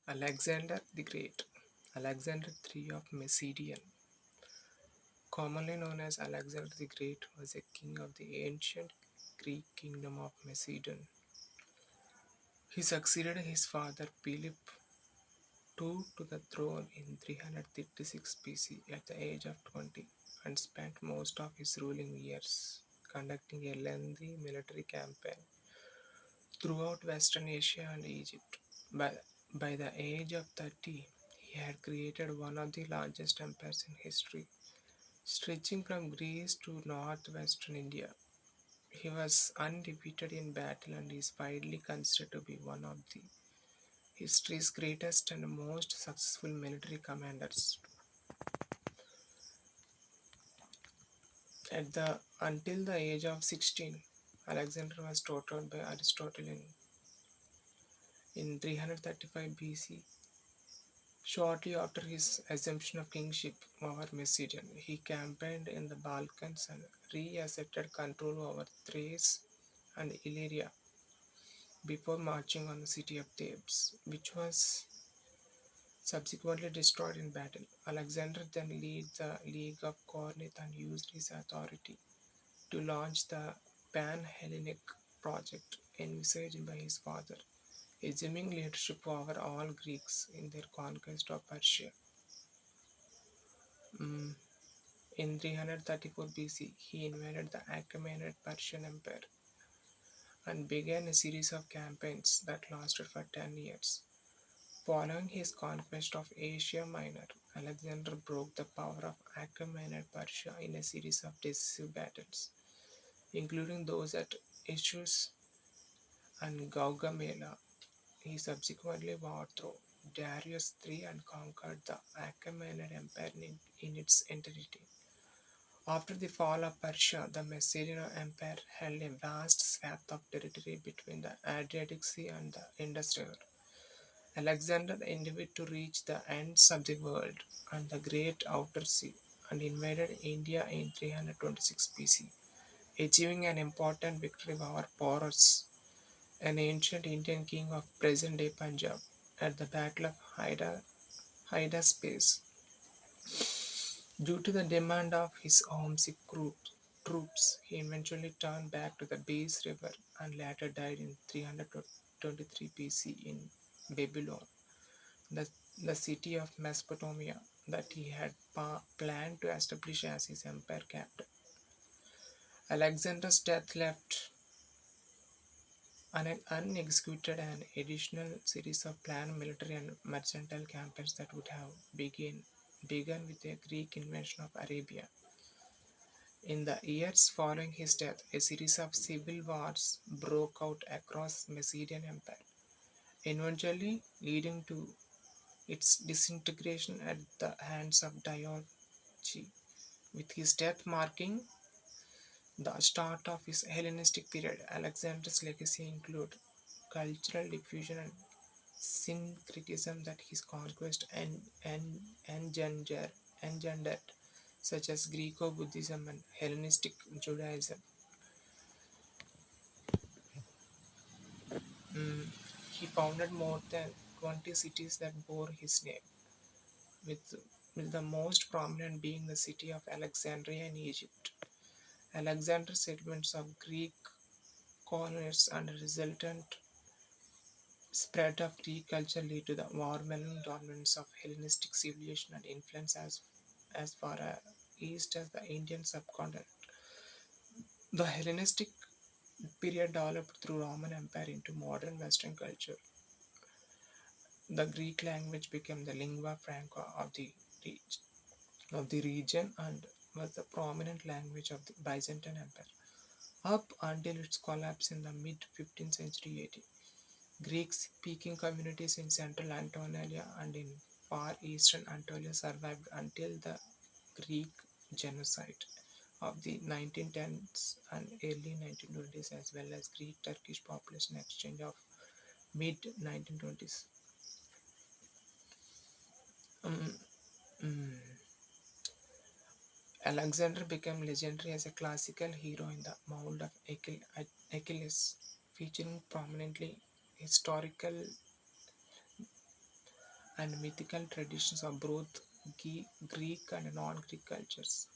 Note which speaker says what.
Speaker 1: Alexander the Great, Alexander III of Macedon, commonly known as Alexander the Great, was a king of the ancient Greek kingdom of Macedon. He succeeded his father Philip II to the throne in 336 BC at the age of 20 and spent most of his ruling years conducting a lengthy military campaign throughout Western Asia and Egypt. By the age of 30, he had created one of the largest empires in history, stretching from Greece to northwestern India. He was undefeated in battle and is widely considered to be one of the history's greatest and most successful military commanders. Until the age of 16, Alexander was tutored by Aristotle in 335 BC. Shortly after his assumption of kingship over Macedon, he campaigned in the Balkans and reasserted control over Thrace and Illyria before marching on the city of Thebes, which was subsequently destroyed in battle. Alexander then led the League of Corinth and used his authority to launch the Pan-Hellenic project envisaged by his father, assuming leadership over all Greeks in their conquest of Persia. Mm, In 334 BC, he invaded the Achaemenid Persian Empire and began a series of campaigns that lasted for 10 years. Following his conquest of Asia Minor, Alexander broke the power of Achaemenid Persia in a series of decisive battles, including those at Issus and Gaugamela. He subsequently overthrew Darius III and conquered the Achaemenid Empire in its entirety. After the fall of Persia, the Macedonian Empire held a vast swath of territory between the Adriatic Sea and the Indus River. Alexander endeavored to reach the ends of the world and the great outer sea and invaded India in 326 BC, achieving an important victory over Porus, an ancient Indian king of present-day Punjab, at the Battle of Hydaspes. Due to the demand of his homesick troops, he eventually turned back to the Beas River and later died in 323 BC in Babylon, the, the city of Mesopotamia that he had planned to establish as his empire capital. Alexander's death left unexecuted an additional series of planned military and mercantile campaigns that would have begun with a Greek invasion of Arabia. In the years following his death, a series of civil wars broke out across Macedonian Empire, eventually leading to its disintegration at the hands of Diogenes, with his death marking the start of his Hellenistic period. Alexander's legacy include cultural diffusion and syncretism that his conquest engendered, such as Greco-Buddhism and Hellenistic Judaism. Mm, He founded more than 20 cities that bore his name, with, with the most prominent being the city of Alexandria in Egypt. Alexander's settlements of Greek colonists and resultant spread of Greek culture led to the overwhelming dominance of Hellenistic civilization and influence as far east as the Indian subcontinent. The Hellenistic period developed through Roman Empire into modern Western culture. The Greek language became the lingua franca of the region and was the prominent language of the Byzantine Empire up until its collapse in the mid 15th century AD. Greek speaking communities in central Anatolia and in far eastern Anatolia survived until the Greek genocide of the 1910s and early 1920s, as well as Greek Turkish population exchange of mid 1920s. Um, mm, Alexander became legendary as a classical hero in the mold of Achilles, featuring prominently historical and mythical traditions of both Greek and non Greek cultures.